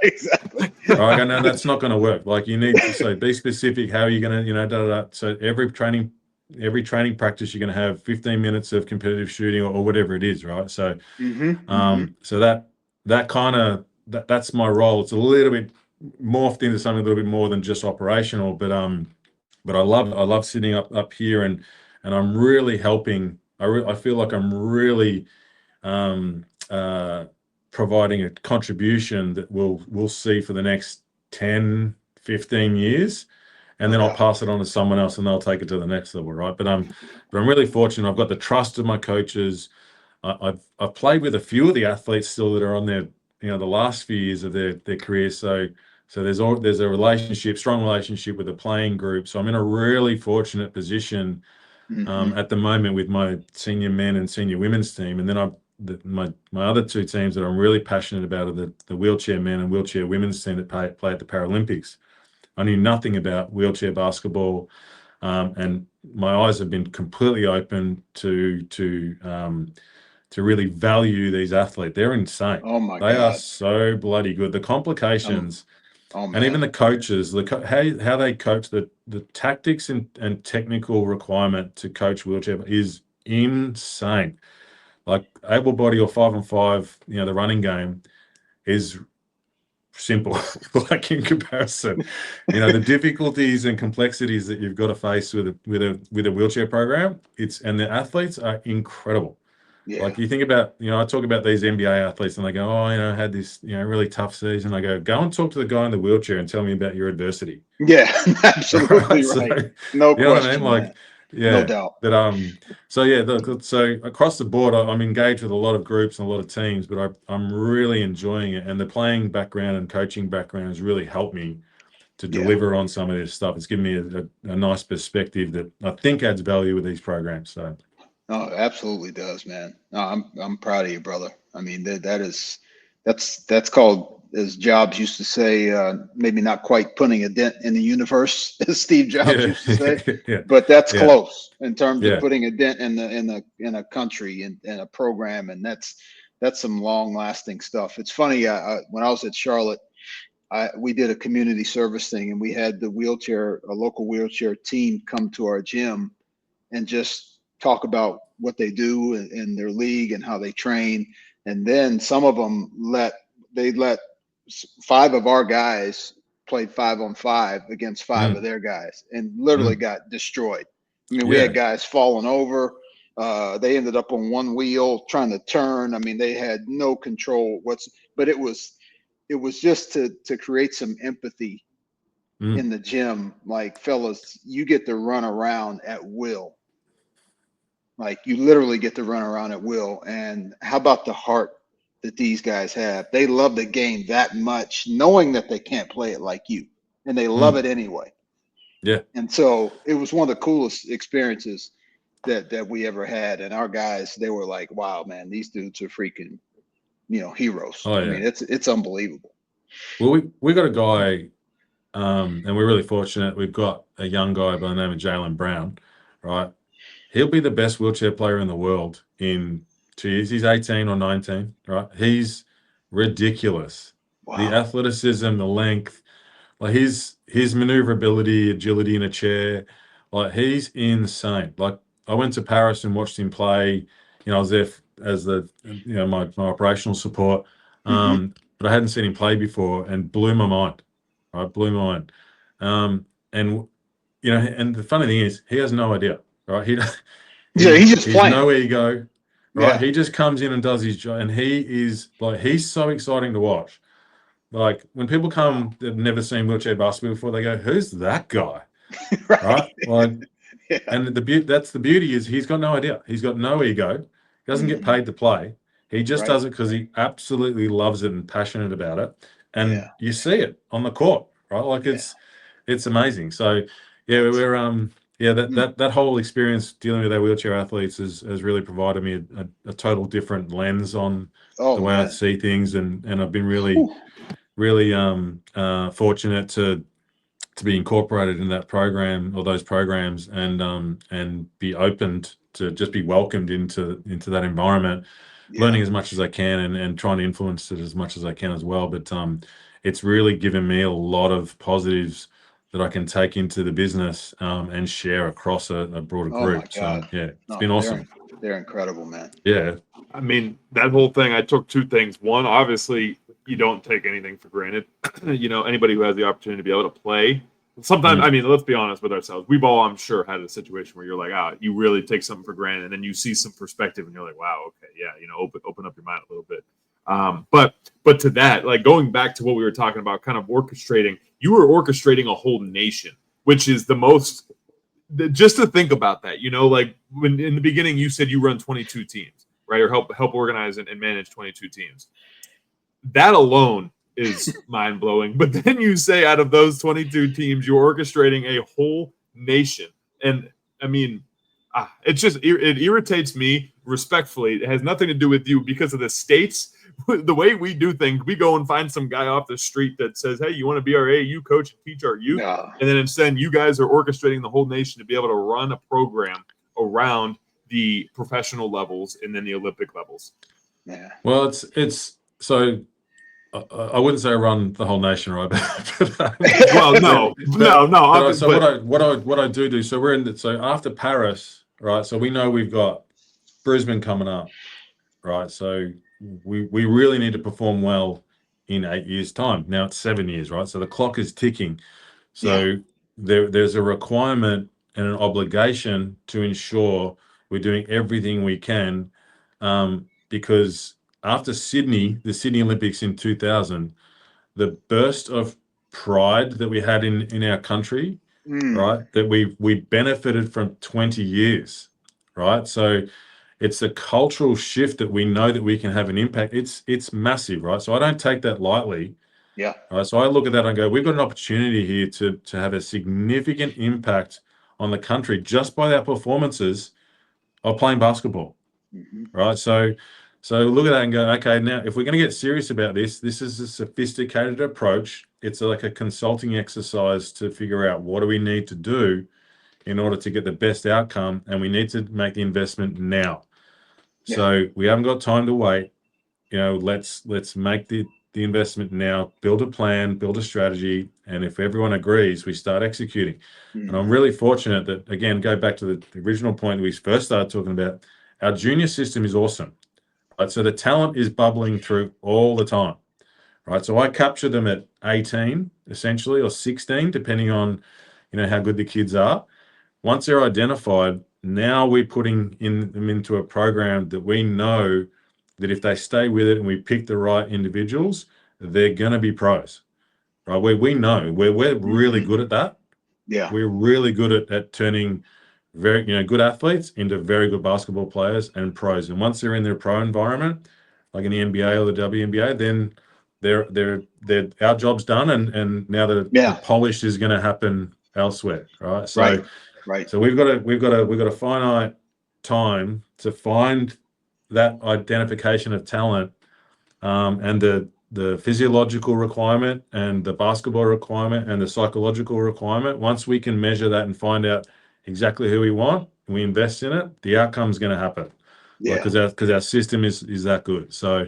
Exactly. I go, no, that's not going to work. Like, you need to say, be specific. How are you going to, So every training practice, you're going to have 15 minutes of competitive shooting, or whatever it is, right? So, so that kind of, that's my role. It's a little bit morphed into something a little bit more than just operational, but I love sitting up here, and I'm really helping. I feel like I'm really providing a contribution that we'll see for the next 10, 15 years, and then I'll pass it on to someone else, and they'll take it to the next level, right? But I'm really fortunate. I've got the trust of my coaches. I've played with a few of the athletes still that are on their, the last few years of their career. So there's a strong relationship with the playing group. So I'm in a really fortunate position at the moment with my senior men and senior women's team, and then my other two teams that I'm really passionate about are the wheelchair men and wheelchair women's team that play at the Paralympics. I knew nothing about wheelchair basketball, and my eyes have been completely open to really value these athletes. They're insane. Oh my They God. are so bloody good. The complications, man. and even the coaches, how they coach, the tactics and technical requirement to coach wheelchair is insane. Like, able body or 5-on-5, the running game is simple, like, in comparison. The difficulties and complexities that you've got to face with a wheelchair program, and the athletes are incredible. Yeah. Like, you think about, I talk about these NBA athletes, and they go, oh, I had this, really tough season. I go and talk to the guy in the wheelchair and tell me about your adversity. Yeah, absolutely right. No question. What I mean? Like, yeah, no doubt. But so across the board, I'm engaged with a lot of groups and a lot of teams, but I'm really enjoying it. And the playing background and coaching background has really helped me to deliver on some of this stuff. It's given me a nice perspective that I think adds value with these programs. So. Oh, it absolutely does, man. No, I'm proud of you, brother. I mean, that's called, as Jobs used to say, maybe not quite putting a dent in the universe, as Steve Jobs used to say, but that's close in terms of putting a dent in a country, in a program, and that's some long lasting stuff. It's funny. When I was at Charlotte, we did a community service thing, and we had a local wheelchair team come to our gym and just talk about what they do in their league and how they train. And then some of them let 5 of our guys played 5-on-5 against 5 of their guys, and literally got destroyed. I mean, we had guys falling over. They ended up on one wheel trying to turn. I mean, they had no control but it was just to create some empathy in the gym. Like, fellas, you get to run around at will. Like, you literally get to run around at will. And how about the heart that these guys have? They love the game that much, knowing that they can't play it like you, and they love it anyway. Yeah. And so it was one of the coolest experiences that we ever had. And our guys, they were like, wow, man, these dudes are freaking, heroes. Oh, yeah. I mean, it's unbelievable. Well, we got a guy, and we're really fortunate. We've got a young guy by the name of Jaylen Brown, right? He'll be the best wheelchair player in the world in 2 years. He's 18 or 19, right? He's ridiculous. Wow. The athleticism, the length, like his maneuverability, agility in a chair, like, he's insane. Like, I went to Paris and watched him play. I was there as my operational support, but I hadn't seen him play before, and blew my mind. Right, blew my mind. And the funny thing is, he has no idea. Right, he's just playing. No ego. Right, he just comes in and does his job, and he's so exciting to watch. Like, when people come that've never seen wheelchair basketball before, they go, "Who's that guy?" Right? Like, Yeah. And that's the beauty is he's got no idea. He's got no ego. He doesn't get paid to play. He just Right. does it because he absolutely loves it and passionate about it. And Yeah. you see it on the court, right? Like it's amazing. So yeah, that whole experience dealing with our wheelchair athletes has really provided me a total different lens on the way I man. see things, and I've been really Whew. really fortunate to be incorporated in that program or those programs, and be opened to just be welcomed into that environment, learning as much as I can and trying to influence it as much as I can as well. But it's really given me a lot of positives that I can take into the business and share across a broader Oh my group. God. So yeah, it's been awesome. They're incredible, man. Yeah. I mean, that whole thing, I took two things. One, obviously, you don't take anything for granted. Anybody who has the opportunity to be able to play. Sometimes, I mean, let's be honest with ourselves. We've all, I'm sure, had a situation where you're like, you really take something for granted, and then you see some perspective, and you're like, wow, okay, yeah, open up your mind a little bit. But to that, like going back to what we were talking about, kind of orchestrating, you were orchestrating a whole nation, which is the most. Just to think about that, like when in the beginning you said you run 22 teams, right, or help organize and manage 22 teams. That alone is mind blowing. But then you say out of those 22 teams, you're orchestrating a whole nation, and I mean, it irritates me respectfully. It has nothing to do with you because of the states. The way we do things, we go and find some guy off the street that says, hey, you want to be our AAU coach and teach our youth? Yeah. And then instead you guys are orchestrating the whole nation to be able to run a program around the professional levels and then the Olympic levels. Yeah. Well, it's so I wouldn't say I run the whole nation, right? Well, no. So what I do. So we're in. So after Paris, right? So we know we've got Brisbane coming up, right? So we really need to perform well in 8 years' time. Now it's 7 years, right? So the clock is ticking. So there's a requirement and an obligation to ensure we're doing everything we can, because after Sydney, the Sydney Olympics in 2000, the burst of pride that we had in our country, right, that we benefited from 20 years, right? So it's a cultural shift that we know that we can have an impact. It's massive, right? So I don't take that lightly. Yeah. Right. So I look at that and go, we've got an opportunity here to have a significant impact on the country just by our performances of playing basketball. Right. So look at that and go, okay, now if we're going to get serious about this is a sophisticated approach. It's like a consulting exercise to figure out what do we need to do in order to get the best outcome, and we need to make the investment now. So we haven't got time to wait. Let's make the investment now, build a plan, build a strategy, and if everyone agrees, we start executing. And I'm really fortunate that, again, go back to the original point we first started talking about, our junior system is awesome, right? So the talent is bubbling through all the time, right? So I capture them at 18, essentially, or 16, depending on, how good the kids are. Once they're identified, now we're putting them into a program that we know that if they stay with it and we pick the right individuals, they're going to be pros, right? We know we're really good at that. Yeah. We're really good at turning very, good athletes into very good basketball players and pros. And once they're in their pro environment, like in the NBA or the WNBA, then they're our job's done. And now the polish is going to happen elsewhere, right? So, right. So we've got a finite time to find that identification of talent, and the physiological requirement and the basketball requirement and the psychological requirement. Once we can measure that and find out exactly who we want and we invest in it, the outcome's going to happen. Yeah. Because our system is that good. So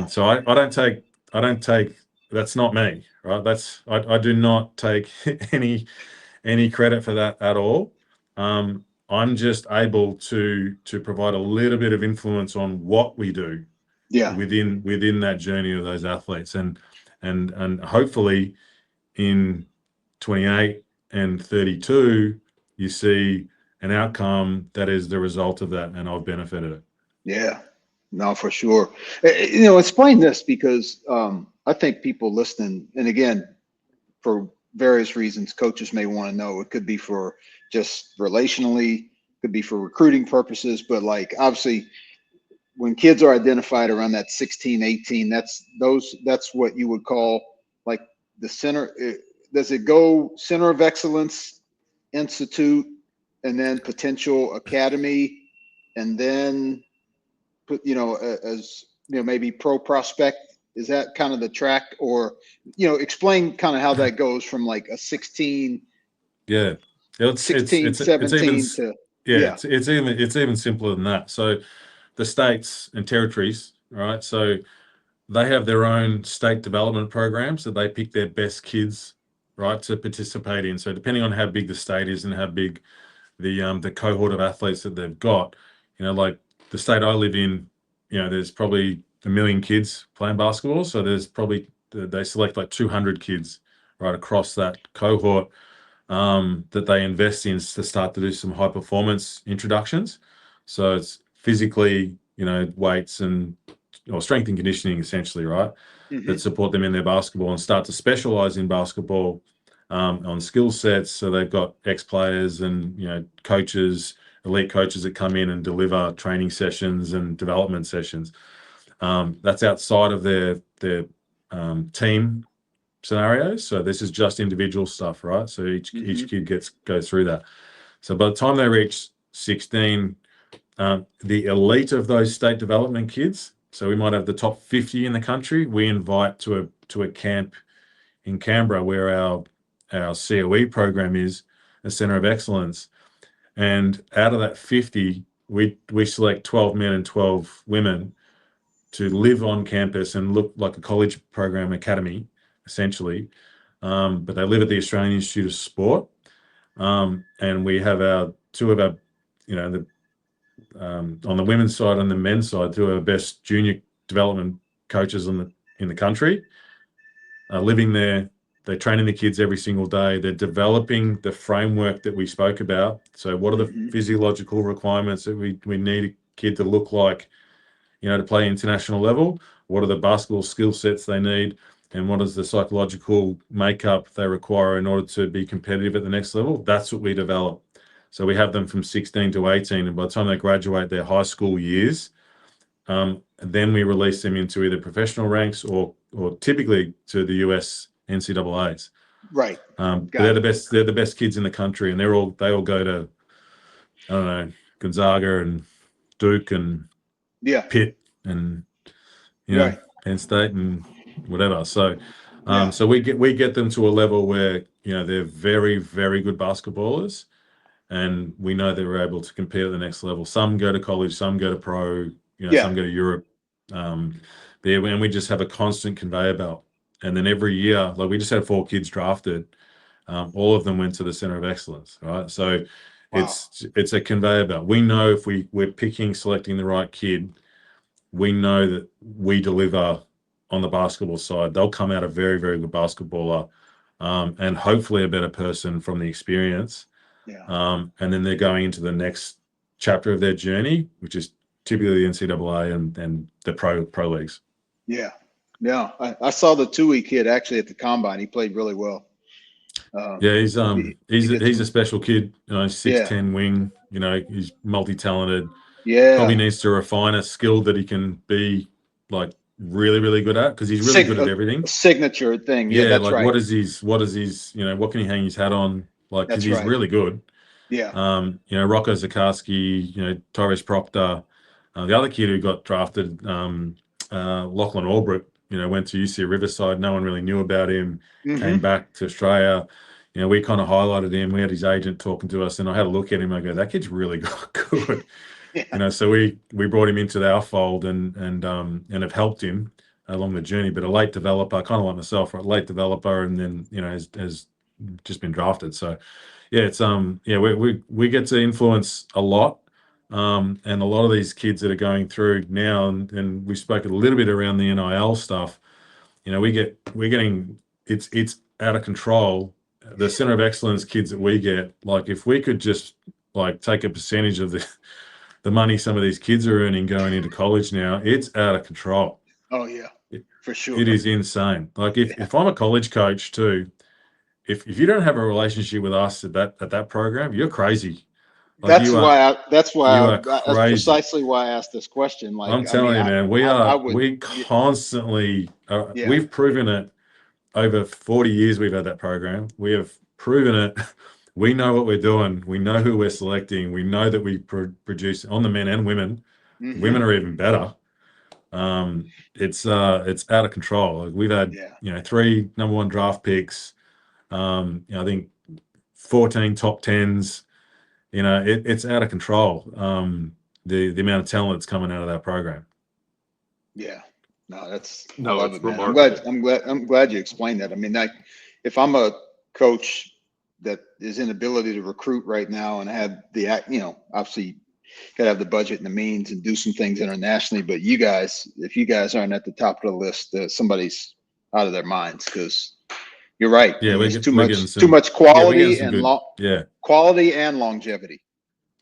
so I don't take that's not me, right? I do not take any credit for that at all. I'm just able to provide a little bit of influence on what we do within that journey of those athletes, and hopefully in 28 and 32 you see an outcome that is the result of that, and I've benefited it. Yeah, no, for sure. Explain this, because I think people listening, and again, for various reasons, coaches may want to know. It could be for just relationally, could be for recruiting purposes, but like obviously when kids are identified around that 16, 18, that's what you would call like the center. Does it go Center of Excellence Institute and then potential academy and then put, as maybe pro prospect? Is that kind of the track, or, explain kind of how that goes from like a 16, Yeah, it's 16, 17 to, yeah. it's even simpler than that. So the states and territories, right? So they have their own state development programs that they pick their best kids, right, to participate in. So depending on how big the state is and how big the cohort of athletes that they've got, like the state I live in, there's probably 1 million kids playing basketball. So there's probably, they select like 200 kids right across that cohort that they invest in to start to do some high performance introductions. So it's physically, weights or strength and conditioning essentially, right? Mm-hmm. That support them in their basketball and start to specialize in basketball on skill sets. So they've got ex-players and, coaches, elite coaches that come in and deliver training sessions and development sessions. That's outside of their team scenarios. So this is just individual stuff, right? So each kid goes through that. So by the time they reach 16, the elite of those state development kids, so we might have the top 50 in the country, we invite to a camp in Canberra where our COE program is, a Centre of Excellence. And out of that 50, we select 12 men and 12 women to live on campus and look like a college program academy, essentially. But they live at the Australian Institute of Sport. And we have two of our, on the women's side and the men's side, two of our best junior development coaches in the country, living there. They're training the kids every single day. They're developing the framework that we spoke about. So what are the physiological requirements that we need a kid to look like, to play international level? What are the basketball skill sets they need? And what is the psychological makeup they require in order to be competitive at the next level? That's what we develop. So we have them from 16 to 18. And by the time they graduate their high school years, then we release them into either professional ranks or typically to the US NCAAs. Right. They're the best kids in the country, and they all go to, I don't know, Gonzaga and Duke and Pitt and Penn State and whatever. So so we get them to a level where they're very, very good basketballers, and we know that we're able to compete at the next level. Some go to college, some go to pro, some go to Europe. And we just have a constant conveyor belt. And then every year, like we just had 4 kids drafted. All of them went to the Centre of Excellence, right? So it's a conveyor belt. We know if we're selecting the right kid, we know that we deliver on the basketball side. They'll come out a very, very good basketballer, and hopefully a better person from the experience. And then they're going into the next chapter of their journey, which is typically the NCAA and the pro leagues. Yeah. I saw the Tui kid actually at the combine. He played really well. He's a special kid. 6'10" wing. He's multi-talented. Yeah. Probably needs to refine a skill that he can be like really, really good at, because he's really good at everything. Signature thing. Yeah, that's like right. what is his what can he hang his hat on? Like, because he's really good. Yeah. Rocco Zakarsky, Torres Proctor, the other kid who got drafted, Lachlan Albrook, went to UC Riverside. No one really knew about him. Came back to Australia. We kind of highlighted him. We had his agent talking to us, and I had a look at him. I go, that kid's really good. So we brought him into our fold and have helped him along the journey. But a late developer, kind of like myself, a late developer, and then has just been drafted. So it's we get to influence a lot. And a lot of these kids that are going through now, and we spoke a little bit around the NIL stuff, we're getting it's out of control. The Centre of Excellence kids that we get, like if we could just like take a percentage of the money some of these kids are earning going into college now, it's out of control. Oh yeah, for sure. It is insane. Like if I'm a college coach too, if you don't have a relationship with us at that program, you're crazy. Like That's you are that's crazy. precisely why I asked this question. Like, I'm telling you, man, I would, we constantly, yeah, we've proven it over 40 years we've had that program. We have proven it. We know what we're doing. We know who we're selecting. We know that we produce on the men and women. mhm. Women are even better. It's out of control. Like we've had, Yeah. 3 number 1 draft picks. I think 14 top 10s. It's out of control. The amount of talent that's coming out of that program. Yeah. No, I No, love it's it, man. remarkable. I'm glad you explained that. I mean, if I'm a coach that is inability to recruit right now and have obviously got to have the budget and the means and do some things internationally, but if you guys aren't at the top of the list, somebody's out of their minds, because you're right. Yeah, There's too we're getting much we're getting quality some and good. Yeah. quality and longevity.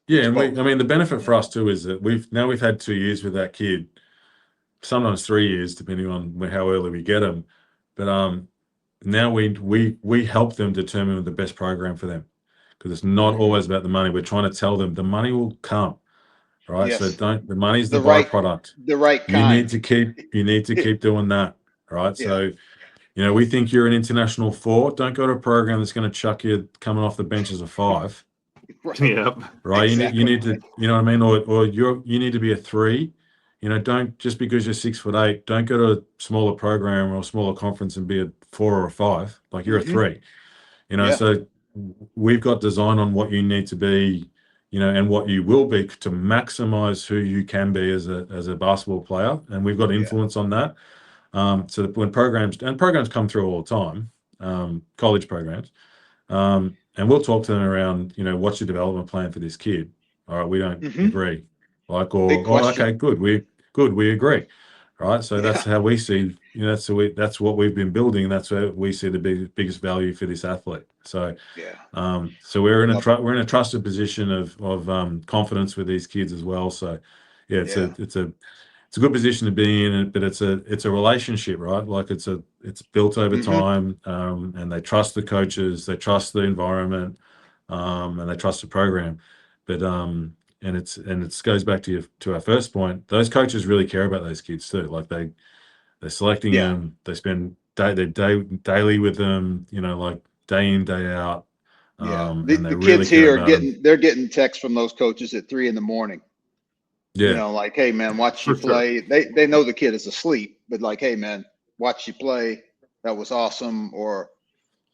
Yeah, It's and both. the benefit for us too is that we've had 2 years with that kid, sometimes 3 years, depending on how early we get them. But now we help them determine the best program for them, because it's not always about the money. We're trying to tell them the money will come, right? So Yes. the money's the right byproduct. the right You kind. need to keep doing that, right? Yeah. So, we think you're an international 4. Don't go to a program that's going to chuck you coming off the bench as a 5. Right. Yep. Right. Exactly. You need to, you know what I mean? Or you need to be a 3. Don't, just because you're 6'8", don't go to a smaller program or a smaller conference and be a 4 or a 5. Like, you're a 3. Yeah. So we've got design on what you need to be, and what you will be, to maximize who you can be as a basketball player. And we've got influence on that. So that when programs come through all the time, college programs, and we'll talk to them around, what's your development plan for this kid? All right, we don't agree. Like, Big question. okay, good, we agree. Right. So that's how we see, that's what we've been building. That's where we see the biggest value for this athlete. So, so we're in a trusted position of confidence with these kids as well. So, yeah, it's a good position to be in, but it's a relationship, right? Like, it's built over time, and they trust the coaches, they trust the environment, and they trust the program. But and it goes back to our first point. Those coaches really care about those kids too. Like, they're selecting them. They spend daily with them. Like, day in, day out. And they The really kids care here about them. they're getting texts from those coaches at 3 a.m. Yeah. Like, hey man, watch you play. They know the kid is asleep, but like, hey man, watch you play. That was awesome. Or,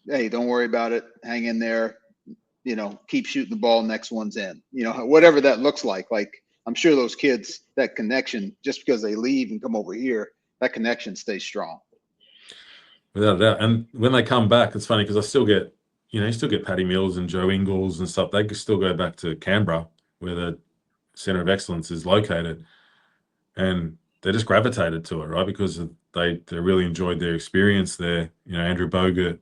hey, don't worry about it. Hang in there. Keep shooting the ball. Next one's in. Whatever that looks like. Like, I'm sure those kids, that connection, just because they leave and come over here, that connection stays strong. Without a doubt. And when they come back, it's funny, because I still get, you still get Paddy Mills and Joe Ingles and stuff. They could still go back to Canberra, where the Center of Excellence is located, and they just gravitated to it, right? Because they really enjoyed their experience there. Andrew Bogut,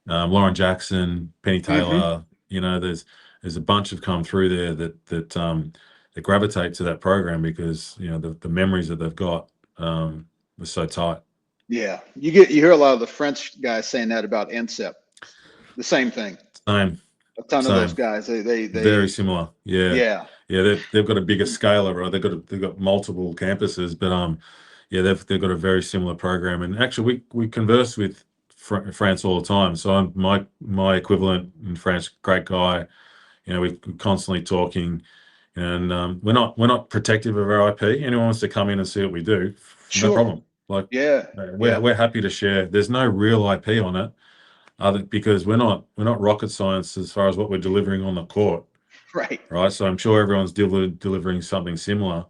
Lauren Jackson, Penny Taylor. There's a bunch have come through there that gravitate to that program, because the memories that they've got were so tight. Yeah, you hear a lot of the French guys saying that about NCEP. The same thing. Same. A ton of those guys. They very similar. Yeah. They've got a bigger scale, right? They've got multiple campuses, but they've got a very similar program. And actually, we converse with France all the time. So I'm my equivalent in France, great guy. We're constantly talking, and we're not protective of our IP. Anyone wants to come in and see what we do, no problem. Like, we're happy to share. There's no real IP on it, because we're not rocket science as far as what we're delivering on the court. Right. So I'm sure everyone's delivering something similar.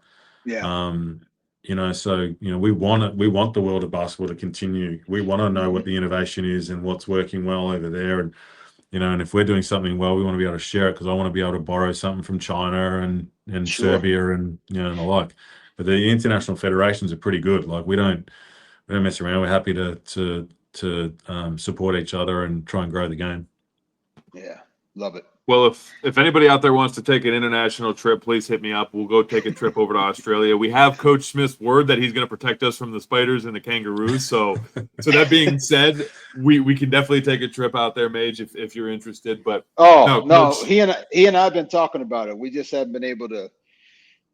So we want the world of basketball to continue. We want to know what the innovation is and what's working well over there, and and if we're doing something well, we want to be able to share it, because I want to be able to borrow something from China and Serbia and and the like. But the international federations are pretty good. Like, we don't mess around. We're happy to support each other and try and grow the game. Yeah, love it. Well, if anybody out there wants to take an international trip, please hit me up. We'll go take a trip over to Australia. We have Coach Smith's word that he's going to protect us from the spiders and the kangaroos. So that being said, we can definitely take a trip out there, Mage, if you're interested. But no, Coach, he and I have been talking about it. We just haven't been able to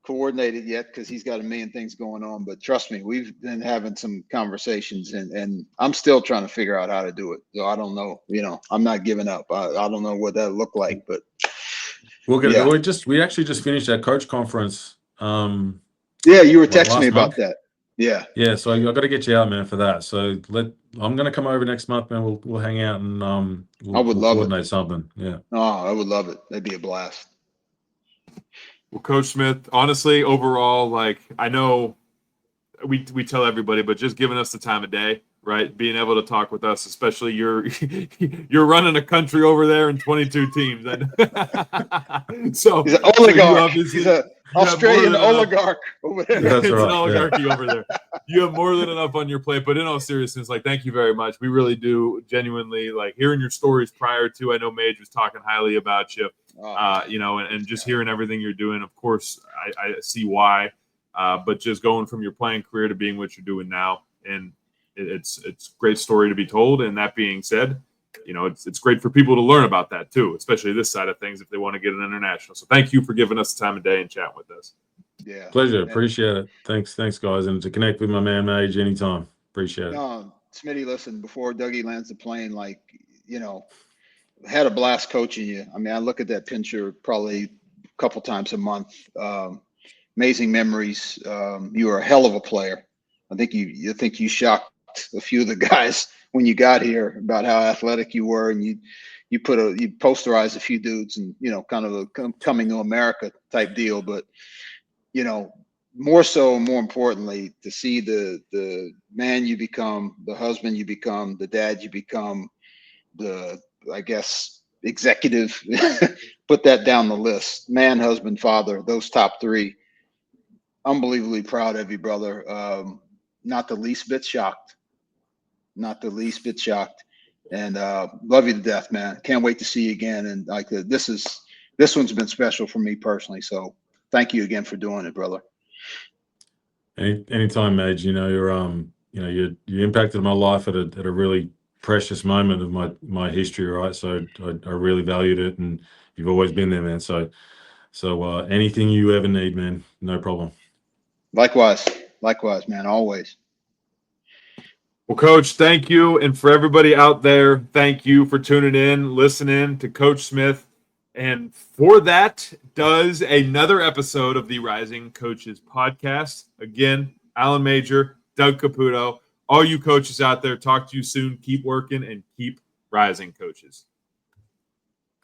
coordinate it yet because he's got a million things going on. But trust me, we've been having some conversations, and I'm still trying to figure out how to do it. So I don't know. I'm not giving up. I don't know what that look like, but we'll get it. We actually just finished our coach conference. Yeah, you were texting me about that. Yeah. So I got to get you out, man, for that. So I'm going to come over next month, man. We'll hang out and I would love coordinate something. Yeah. Oh, I would love it. That'd be a blast. Well, Coach Smith, honestly, overall, like I know we tell everybody, but just giving us the time of day, right? Being able to talk with us, especially you're running a country over there in 22 teams. So he's an oligarch. So he's an Australian oligarch over there. That's it's right. An oligarchy over there. You have more than enough on your plate. But in all seriousness, like thank you very much. We really do genuinely like hearing your stories prior to. I know Mage was talking highly about you. And just hearing everything you're doing, of course, I see why. But just going from your playing career to being what you're doing now, and it's a great story to be told. And that being said, it's great for people to learn about that too, especially this side of things if they want to get an international. So thank you for giving us the time of day and chatting with us. Yeah, pleasure. Appreciate it. Thanks, guys, and to connect with my man Mage anytime. Appreciate it. No, Smitty, listen, before Dougie lands the plane, had a blast coaching you. I mean, I look at that picture probably a couple times a month. Amazing memories. You were a hell of a player. I think you shocked a few of the guys when you got here about how athletic you were, and you posterized a few dudes, and kind of a coming to America type deal. But more so, more importantly, to see the man you become, the husband you become, the dad you become, the I guess executive, put that down the list. Man, husband, father, those top three. Unbelievably proud of you, brother. Not the least bit shocked. And love you to death, man. Can't wait to see you again. And this one's been special for me personally. So thank you again for doing it, brother. Anytime, Mage. You impacted my life at a really precious moment of my history, right? So I really valued it, and you've always been there, man. So anything you ever need, man, no problem. Likewise, man, always. Well, Coach, thank you. And for everybody out there, thank you for tuning in, listening to Coach Smith. And for that does another episode of the Rising Coaches podcast. Again, Alan Major, Doug Caputo, all you coaches out there, talk to you soon. Keep working and keep rising, coaches.